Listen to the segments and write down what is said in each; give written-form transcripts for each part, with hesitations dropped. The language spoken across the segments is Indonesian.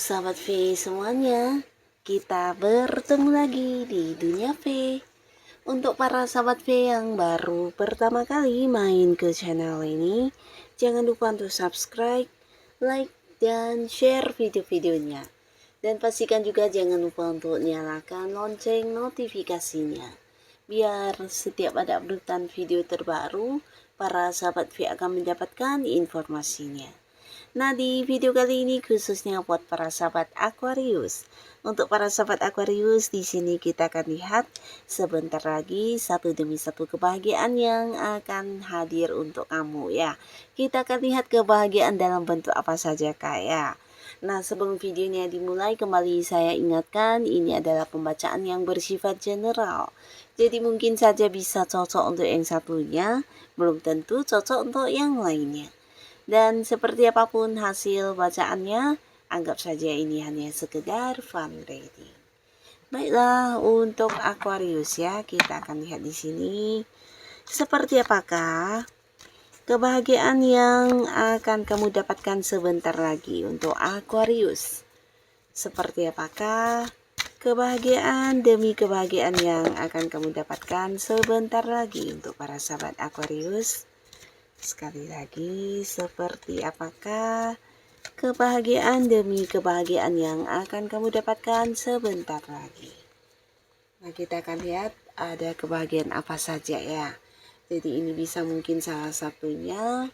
sahabat V semuanya, kita bertemu lagi di Dunia V. Untuk para sahabat V yang baru pertama kali main ke channel ini, jangan lupa untuk subscribe, like, dan share video-videonya. Dan pastikan juga jangan lupa untuk nyalakan lonceng notifikasinya, biar setiap ada updatean video terbaru, para sahabat V akan mendapatkan informasinya. Nah, di video kali ini khususnya buat para sahabat Aquarius. Untuk para sahabat Aquarius, di sini kita akan lihat sebentar lagi satu demi satu kebahagiaan yang akan hadir untuk kamu ya. Kita akan lihat kebahagiaan dalam bentuk apa saja Kak ya. Nah, sebelum videonya dimulai, kembali saya ingatkan ini adalah pembacaan yang bersifat general. Jadi mungkin saja bisa cocok untuk yang satunya, belum tentu cocok untuk yang lainnya. Dan seperti apapun hasil bacaannya, anggap saja ini hanya sekedar fun reading. Baiklah, untuk Aquarius ya, kita akan lihat di sini seperti apakah kebahagiaan yang akan kamu dapatkan sebentar lagi untuk Aquarius. Seperti apakah kebahagiaan demi kebahagiaan yang akan kamu dapatkan sebentar lagi untuk para sahabat Aquarius. Sekali lagi, seperti apakah kebahagiaan demi kebahagiaan yang akan kamu dapatkan sebentar lagi. Nah, kita akan lihat ada kebahagiaan apa saja ya. Jadi ini bisa mungkin salah satunya,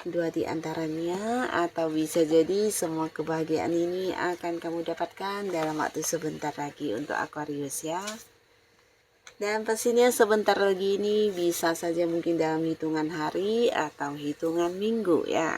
dua di antaranya, atau bisa jadi semua kebahagiaan ini akan kamu dapatkan dalam waktu sebentar lagi untuk Aquarius ya. Dan pastinya sebentar lagi ini bisa saja mungkin dalam hitungan hari atau hitungan minggu ya.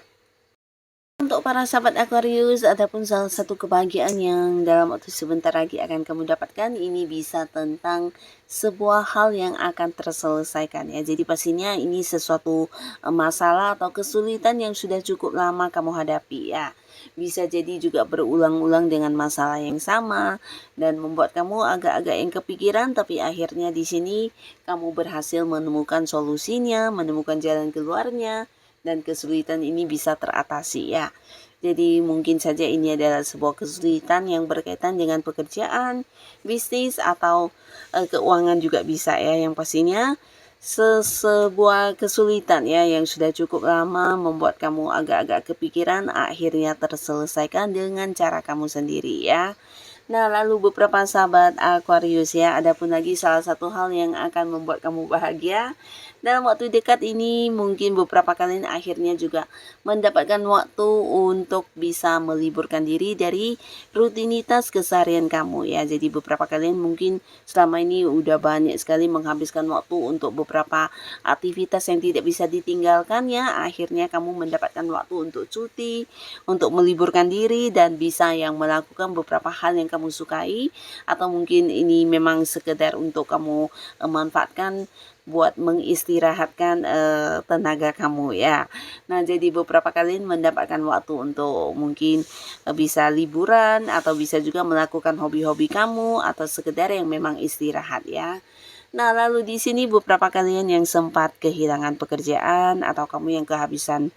Untuk para sahabat Aquarius, adapun salah satu kebahagiaan yang dalam waktu sebentar lagi akan kamu dapatkan, ini bisa tentang sebuah hal yang akan terselesaikan ya. Jadi pastinya ini sesuatu masalah atau kesulitan yang sudah cukup lama kamu hadapi ya. Bisa jadi juga berulang-ulang dengan masalah yang sama dan membuat kamu agak-agak yang kepikiran, tapi akhirnya di sini kamu berhasil menemukan solusinya, menemukan jalan keluarnya, dan kesulitan ini bisa teratasi ya. Jadi mungkin saja ini adalah sebuah kesulitan yang berkaitan dengan pekerjaan, bisnis, atau keuangan juga bisa ya. Yang pastinya sebuah kesulitan ya yang sudah cukup lama membuat kamu agak-agak kepikiran, akhirnya terselesaikan dengan cara kamu sendiri ya. Nah, lalu beberapa sahabat Aquarius ya, adapun lagi salah satu hal yang akan membuat kamu bahagia dalam waktu dekat ini, mungkin beberapa kalian akhirnya juga mendapatkan waktu untuk bisa meliburkan diri dari rutinitas keseharian kamu ya. Jadi beberapa kalian mungkin selama ini udah banyak sekali menghabiskan waktu untuk beberapa aktivitas yang tidak bisa ditinggalkan ya. Akhirnya kamu mendapatkan waktu untuk cuti, untuk meliburkan diri, dan bisa yang melakukan beberapa hal yang kamu sukai, atau mungkin ini memang sekedar untuk kamu manfaatkan buat mengistirahatkan tenaga kamu ya. Nah, jadi beberapa kalian mendapatkan waktu untuk mungkin bisa liburan, atau bisa juga melakukan hobi-hobi kamu, atau sekedar yang memang istirahat ya. Nah, lalu di sini beberapa kalian yang sempat kehilangan pekerjaan, atau kamu yang kehabisan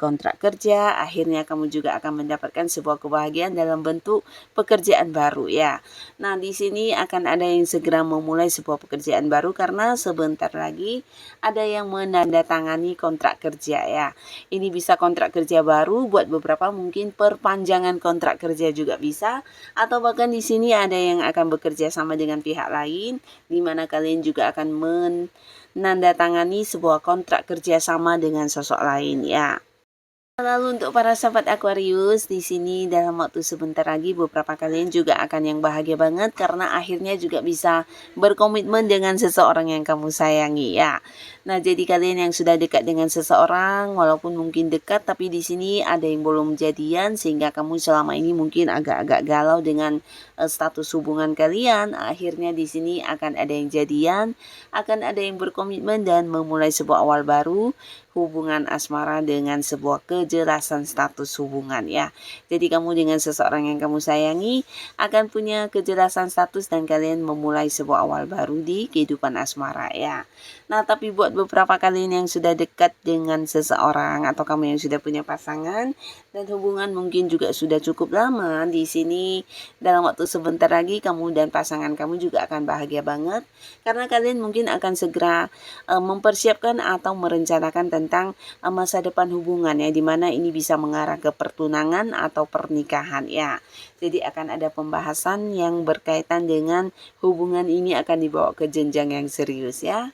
kontrak kerja, akhirnya kamu juga akan mendapatkan sebuah kebahagiaan dalam bentuk pekerjaan baru ya. Nah, di sini akan ada yang segera memulai sebuah pekerjaan baru karena sebentar lagi ada yang menandatangani kontrak kerja ya. Ini bisa kontrak kerja baru, buat beberapa mungkin perpanjangan kontrak kerja juga bisa, atau bahkan di sini ada yang akan bekerja sama dengan pihak lain, di mana kalian juga akan menandatangani sebuah kontrak kerja sama dengan sosok lain ya. Lalu untuk para sahabat Aquarius, di sini dalam waktu sebentar lagi beberapa kalian juga akan yang bahagia banget karena akhirnya juga bisa berkomitmen dengan seseorang yang kamu sayangi ya. Nah, jadi kalian yang sudah dekat dengan seseorang, walaupun mungkin dekat, tapi di sini ada yang belum jadian, sehingga kamu selama ini mungkin agak-agak galau dengan status hubungan kalian. Akhirnya di sini akan ada yang jadian, akan ada yang berkomitmen dan memulai sebuah awal baru, hubungan asmara dengan sebuah kejelasan status hubungan ya. Jadi kamu dengan seseorang yang kamu sayangi akan punya kejelasan status dan kalian memulai sebuah awal baru di kehidupan asmara ya. Nah, tapi buat beberapa kalian yang sudah dekat dengan seseorang atau kamu yang sudah punya pasangan dan hubungan mungkin juga sudah cukup lama, di sini dalam waktu sebentar lagi kamu dan pasangan kamu juga akan bahagia banget karena kalian mungkin akan segera mempersiapkan atau merencanakan tentang masa depan hubungan ya, dimana ini bisa mengarah ke pertunangan atau pernikahan ya. Jadi akan ada pembahasan yang berkaitan dengan hubungan ini akan dibawa ke jenjang yang serius ya.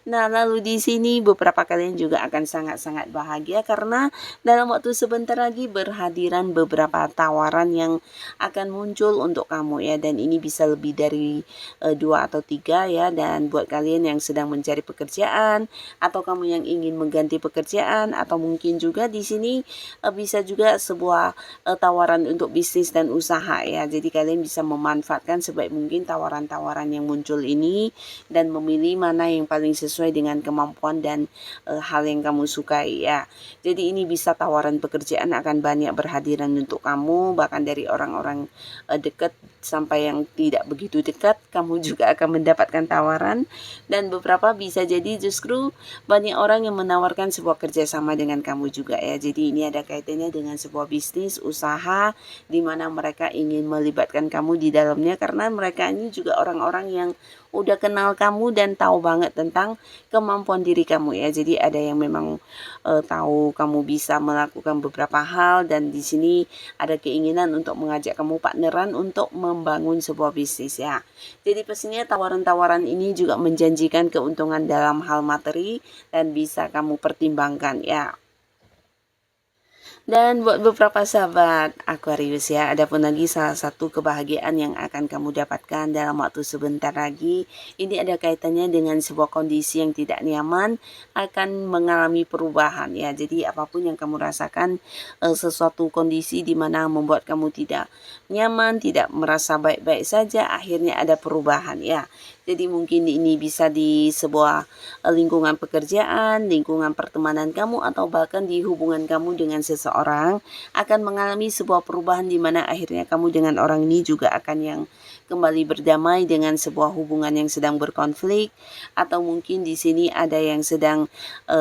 Nah, lalu di sini beberapa kalian juga akan sangat-sangat bahagia karena dalam waktu sebentar lagi berhadiran beberapa tawaran yang akan muncul untuk kamu ya, dan ini bisa lebih dari 2 atau 3 ya. Dan buat kalian yang sedang mencari pekerjaan atau kamu yang ingin mengganti pekerjaan atau mungkin juga di sini bisa juga sebuah tawaran untuk bisnis dan usaha ya. Jadi kalian bisa memanfaatkan sebaik mungkin tawaran-tawaran yang muncul ini dan memilih mana yang paling sesuai dengan kemampuan dan hal yang kamu sukai ya. Jadi ini bisa tawaran pekerjaan akan banyak berhadiran untuk kamu, bahkan dari orang-orang dekat sampai yang tidak begitu dekat, kamu juga akan mendapatkan tawaran. Dan beberapa bisa jadi justru banyak orang yang menawarkan sebuah kerjasama dengan kamu juga ya. Jadi ini ada kaitannya dengan sebuah bisnis, usaha, di mana mereka ingin melibatkan kamu di dalamnya karena mereka ini juga orang-orang yang udah kenal kamu dan tahu banget tentang kemampuan diri kamu ya. Jadi ada yang memang tahu kamu bisa melakukan beberapa hal dan di sini ada keinginan untuk mengajak kamu partneran untuk membangun sebuah bisnis ya. Jadi pastinya tawaran-tawaran ini juga menjanjikan keuntungan dalam hal materi dan bisa kamu pertimbangkan ya. Dan buat beberapa sahabat Aquarius ya, ada pun lagi salah satu kebahagiaan yang akan kamu dapatkan dalam waktu sebentar lagi. Ini ada kaitannya dengan sebuah kondisi yang tidak nyaman akan mengalami perubahan ya. Jadi apapun yang kamu rasakan, sesuatu kondisi di mana membuat kamu tidak nyaman, tidak merasa baik-baik saja, akhirnya ada perubahan ya. Jadi mungkin ini bisa di sebuah lingkungan pekerjaan, lingkungan pertemanan kamu, atau bahkan di hubungan kamu dengan seseorang akan mengalami sebuah perubahan di mana akhirnya kamu dengan orang ini juga akan yang kembali berdamai dengan sebuah hubungan yang sedang berkonflik, atau mungkin di sini ada yang sedang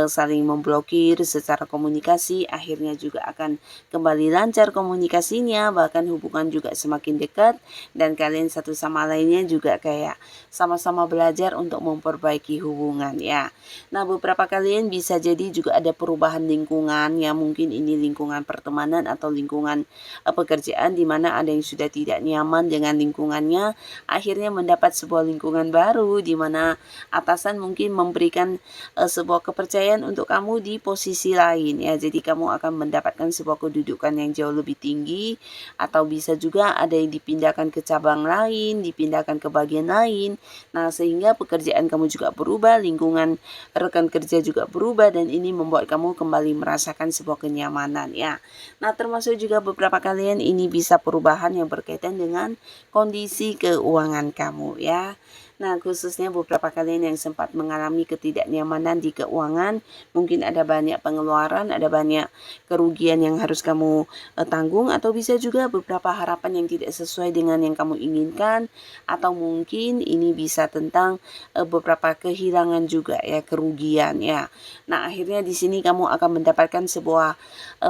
saling memblokir secara komunikasi, akhirnya juga akan kembali lancar komunikasinya, bahkan hubungan juga semakin dekat dan kalian satu sama lainnya juga kayak sama-sama belajar untuk memperbaiki hubungan ya. Nah, beberapa kalian bisa jadi juga ada perubahan lingkungan ya, mungkin ini lingkungan pertemanan atau lingkungan pekerjaan di mana ada yang sudah tidak nyaman dengan lingkungannya, akhirnya mendapat sebuah lingkungan baru di mana atasan mungkin memberikan sebuah kepercayaan untuk kamu di posisi lain ya. Jadi kamu akan mendapatkan sebuah kedudukan yang jauh lebih tinggi, atau bisa juga ada yang dipindahkan ke cabang lain, dipindahkan ke bagian lain. Nah, sehingga pekerjaan kamu juga berubah, lingkungan rekan kerja juga berubah, dan ini membuat kamu kembali merasakan sebuah kenyamanan ya. Nah, termasuk juga beberapa kalian ini bisa perubahan yang berkaitan dengan kondisi keuangan kamu ya. Nah, khususnya beberapa kalian yang sempat mengalami ketidaknyamanan di keuangan, mungkin ada banyak pengeluaran, ada banyak kerugian yang harus kamu tanggung, atau bisa juga beberapa harapan yang tidak sesuai dengan yang kamu inginkan, atau mungkin ini bisa tentang beberapa kehilangan juga ya, kerugian ya. Nah, akhirnya di sini kamu akan mendapatkan sebuah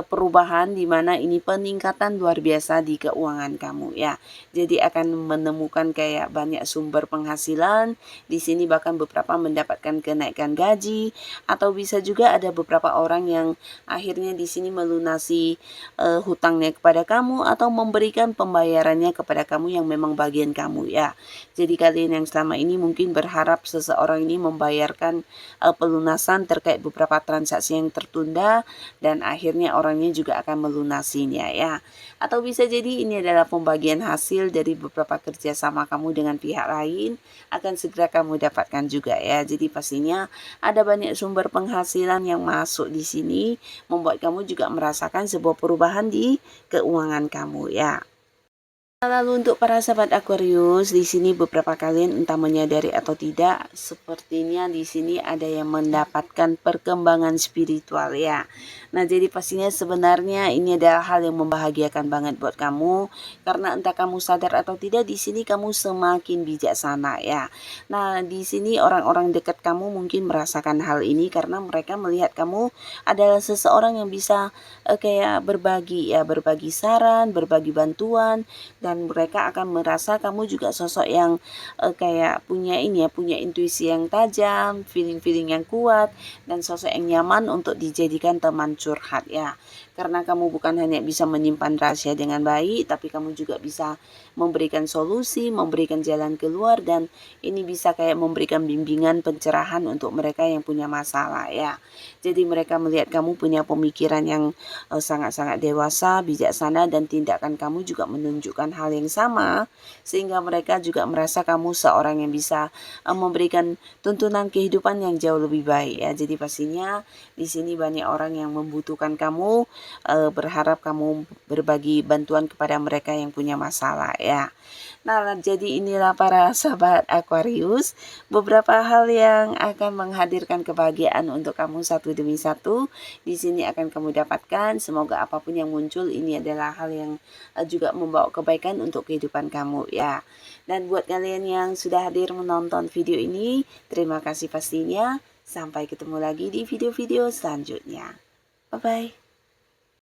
perubahan di mana ini peningkatan luar biasa di keuangan kamu ya. Jadi akan menemukan kayak banyak sumber penghasilan. Di sini bahkan beberapa mendapatkan kenaikan gaji, atau bisa juga ada beberapa orang yang akhirnya di sini melunasi hutangnya kepada kamu atau memberikan pembayarannya kepada kamu yang memang bagian kamu ya. Jadi kalian yang selama ini mungkin berharap seseorang ini membayarkan pelunasan terkait beberapa transaksi yang tertunda, dan akhirnya orangnya juga akan melunasinya ya. Atau bisa jadi ini adalah pembagian hasil dari beberapa kerjasama kamu dengan pihak lain, akan segera kamu dapatkan juga ya. Jadi pastinya ada banyak sumber penghasilan yang masuk di sini, membuat kamu juga merasakan sebuah perubahan di keuangan kamu ya. Lalu untuk para sahabat Aquarius, di sini beberapa kalian entah menyadari atau tidak, sepertinya di sini ada yang mendapatkan perkembangan spiritual ya. Nah, jadi pastinya sebenarnya ini adalah hal yang membahagiakan banget buat kamu, karena entah kamu sadar atau tidak, di sini kamu semakin bijaksana ya. Nah, di sini orang-orang dekat kamu mungkin merasakan hal ini karena mereka melihat kamu adalah seseorang yang bisa kayak berbagi ya, berbagi saran, berbagi bantuan, dan mereka akan merasa kamu juga sosok yang kayak punya ini ya, punya intuisi yang tajam, feeling-feeling yang kuat, dan sosok yang nyaman untuk dijadikan teman curhat ya. Karena kamu bukan hanya bisa menyimpan rahasia dengan baik, tapi kamu juga bisa memberikan solusi, memberikan jalan keluar, dan ini bisa kayak memberikan bimbingan pencerahan untuk mereka yang punya masalah ya. Jadi mereka melihat kamu punya pemikiran yang sangat-sangat dewasa, bijaksana, dan tindakan kamu juga menunjukkan hal yang sama, sehingga mereka juga merasa kamu seorang yang bisa memberikan tuntunan kehidupan yang jauh lebih baik ya. Jadi pastinya di sini banyak orang yang membutuhkan kamu, berharap kamu berbagi bantuan kepada mereka yang punya masalah ya. Nah, jadi inilah para sahabat Aquarius, beberapa hal yang akan menghadirkan kebahagiaan untuk kamu satu demi satu. Di sini akan kamu dapatkan. Semoga apapun yang muncul ini adalah hal yang juga membawa kebaikan untuk kehidupan kamu ya. Dan buat kalian yang sudah hadir menonton video ini, terima kasih pastinya. Sampai ketemu lagi di video-video selanjutnya. Bye-bye.